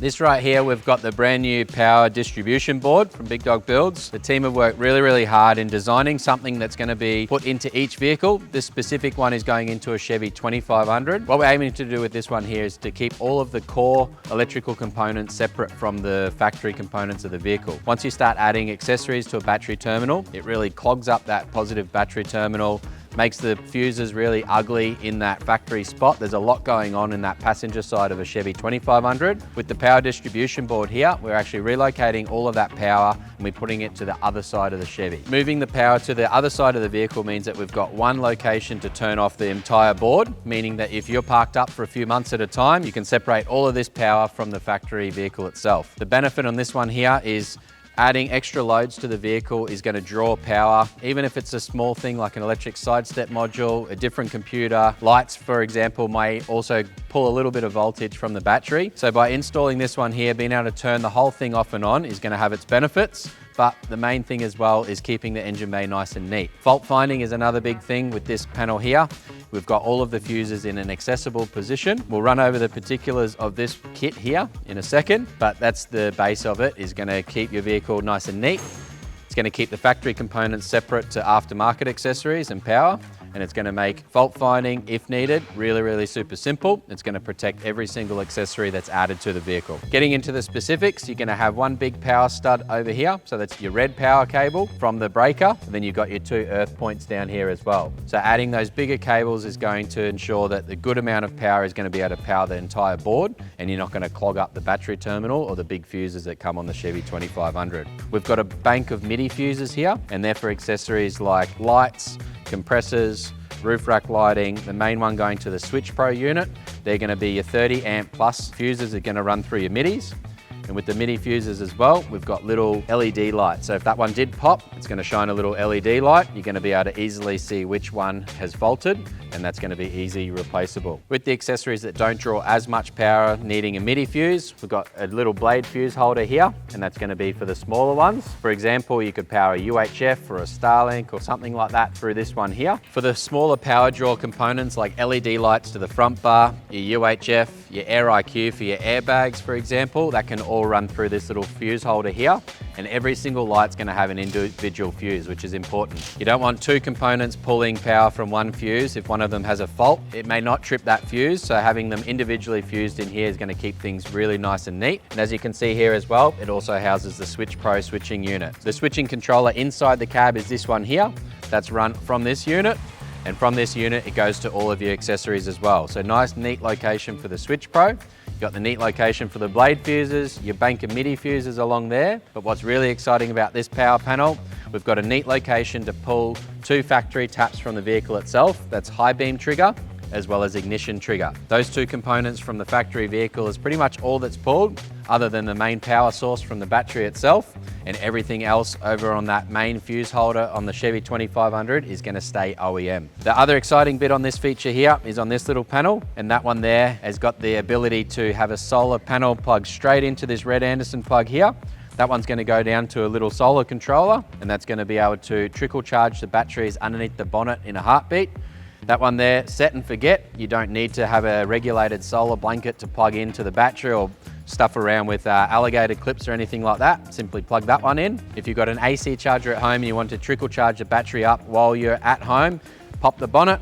This right here, we've got the brand new power distribution board from Big Dog Builds. The team have worked really hard in designing something that's going to be put into each vehicle. This specific one is going into a Chevy 2500. What we're aiming to do with this one here is to keep all of the core electrical components separate from the factory components of the vehicle. Once you start adding accessories to a battery terminal, it really clogs up that positive battery terminal, makes the fuses really ugly in that factory spot. There's a lot going on in that passenger side of a Chevy 2500. With the power distribution board here, we're actually relocating all of that power and we're putting it to the other side of the Chevy. Moving the power to the other side of the vehicle means that we've got one location to turn off the entire board, meaning that if you're parked up for a few months at a time, you can separate all of this power from the factory vehicle itself. The benefit on this one here is adding extra loads to the vehicle is going to draw power, even if it's a small thing like an electric side step module, a different computer. Lights, for example, may also pull a little bit of voltage from the battery. So by installing this one here, being able to turn the whole thing off and on is going to have its benefits. But the main thing as well is keeping the engine bay nice and neat. Fault finding is another big thing with this panel here. We've got all of the fuses in an accessible position. We'll run over the particulars of this kit here in a second, but that's the base of it, is going to keep your vehicle nice and neat. It's going to keep the factory components separate to aftermarket accessories and power, and it's going to make fault finding, if needed, really super simple. It's going to protect every single accessory that's added to the vehicle. Getting into the specifics, you're going to have one big power stud over here. So that's your red power cable from the breaker. And then you've got your two earth points down here as well. So adding those bigger cables is going to ensure that the good amount of power is going to be able to power the entire board, and you're not going to clog up the battery terminal or the big fuses that come on the Chevy 2500. We've got a bank of MIDI fuses here, and they're for accessories like lights, compressors, roof rack lighting. The main one going to the Switch Pro unit. They're going to be your 30 amp plus fuses that are going to run through your MIDIs. And with the MIDI fuses as well, we've got little LED lights. So if that one did pop, it's going to shine a little LED light. You're going to be able to easily see which one has faulted, and that's going to be easy replaceable. With the accessories that don't draw as much power needing a MIDI fuse, we've got a little blade fuse holder here, and that's going to be for the smaller ones. For example, you could power a UHF or a Starlink or something like that through this one here. For the smaller power draw components like LED lights to the front bar, your UHF, your Air IQ for your airbags, for example, that can all run through this little fuse holder here, and every single light's going to have an individual fuse, which is important. You don't want two components pulling power from one fuse. If one of them has a fault, it may not trip that fuse, so having them individually fused in here is going to keep things really nice and neat. And as you can see here as well, it also houses the Switch Pro switching unit. The switching controller inside the cab is this one here. That's run from this unit. And from this unit, it goes to all of your accessories as well. So nice, neat location for the Switch Pro. You've got the neat location for the blade fuses, your bank of MIDI fuses along there. But what's really exciting about this power panel, we've got a neat location to pull two factory taps from the vehicle itself. That's high beam trigger as well as ignition trigger. Those two components from the factory vehicle is pretty much all that's pulled, other than the main power source from the battery itself, and everything else over on that main fuse holder on the Chevy 2500 is going to stay OEM. The other exciting bit on this feature here is on this little panel, and that one there has got the ability to have a solar panel plugged straight into this red Anderson plug here. That one's going to go down to a little solar controller, and that's going to be able to trickle charge the batteries underneath the bonnet in a heartbeat. That one there, set and forget. You don't need to have a regulated solar blanket to plug into the battery or stuff around with alligator clips or anything like that. Simply plug that one in. If you've got an AC charger at home and you want to trickle charge the battery up while you're at home, pop the bonnet,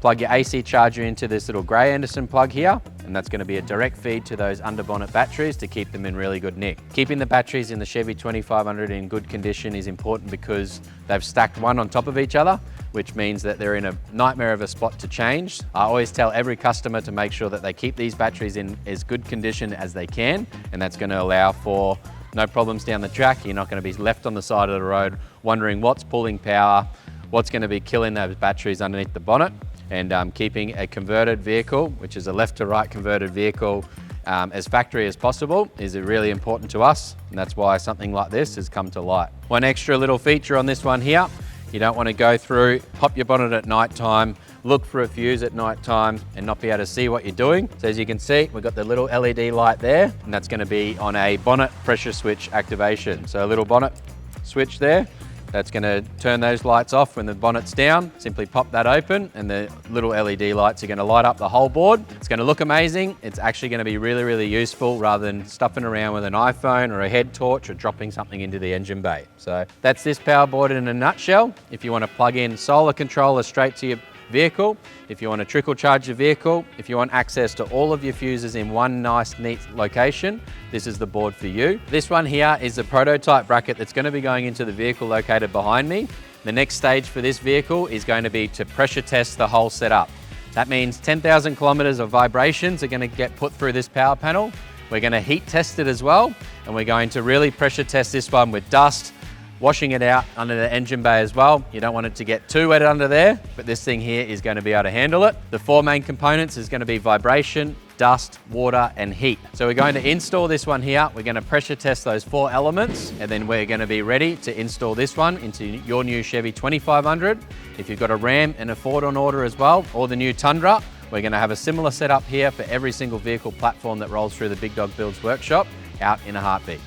plug your AC charger into this little grey Anderson plug here, and that's going to be a direct feed to those under bonnet batteries to keep them in really good nick. Keeping the batteries in the Chevy 2500 in good condition is important because they've stacked one on top of each other, which means that they're in a nightmare of a spot to change. I always tell every customer to make sure that they keep these batteries in as good condition as they can, and that's going to allow for no problems down the track. You're not going to be left on the side of the road wondering what's pulling power, what's going to be killing those batteries underneath the bonnet. And keeping a converted vehicle, which is a left to right converted vehicle, as factory as possible is really important to us, and that's why something like this has come to light. One extra little feature on this one here, you don't want to go through, pop your bonnet at night time, look for a fuse at night time and not be able to see what you're doing. So as you can see, we've got the little LED light there, and that's going to be on a bonnet pressure switch activation. So a little bonnet switch there. That's going to turn those lights off when the bonnet's down. Simply pop that open and the little LED lights are going to light up the whole board. It's going to look amazing. It's actually going to be really, really useful rather than stuffing around with an iPhone or a head torch or dropping something into the engine bay. So that's this power board in a nutshell. If you want to plug in solar controller straight to your vehicle, if you want to trickle charge your vehicle, if you want access to all of your fuses in one nice neat location, this is the board for you. This one here is the prototype bracket that's going to be going into the vehicle located behind me. The next stage for this vehicle is going to be to pressure test the whole setup. That means 10,000 kilometers of vibrations are going to get put through this power panel. We're going to heat test it as well, and we're going to really pressure test this one with dust, washing it out under the engine bay as well. You don't want it to get too wet under there, but this thing here is going to be able to handle it. The four main components is going to be vibration, dust, water, and heat. So we're going to install this one here. We're going to pressure test those four elements, and then we're going to be ready to install this one into your new Chevy 2500. If you've got a Ram and a Ford on order as well, or the new Tundra, we're going to have a similar setup here for every single vehicle platform that rolls through the Big Dog Builds workshop out in a heartbeat.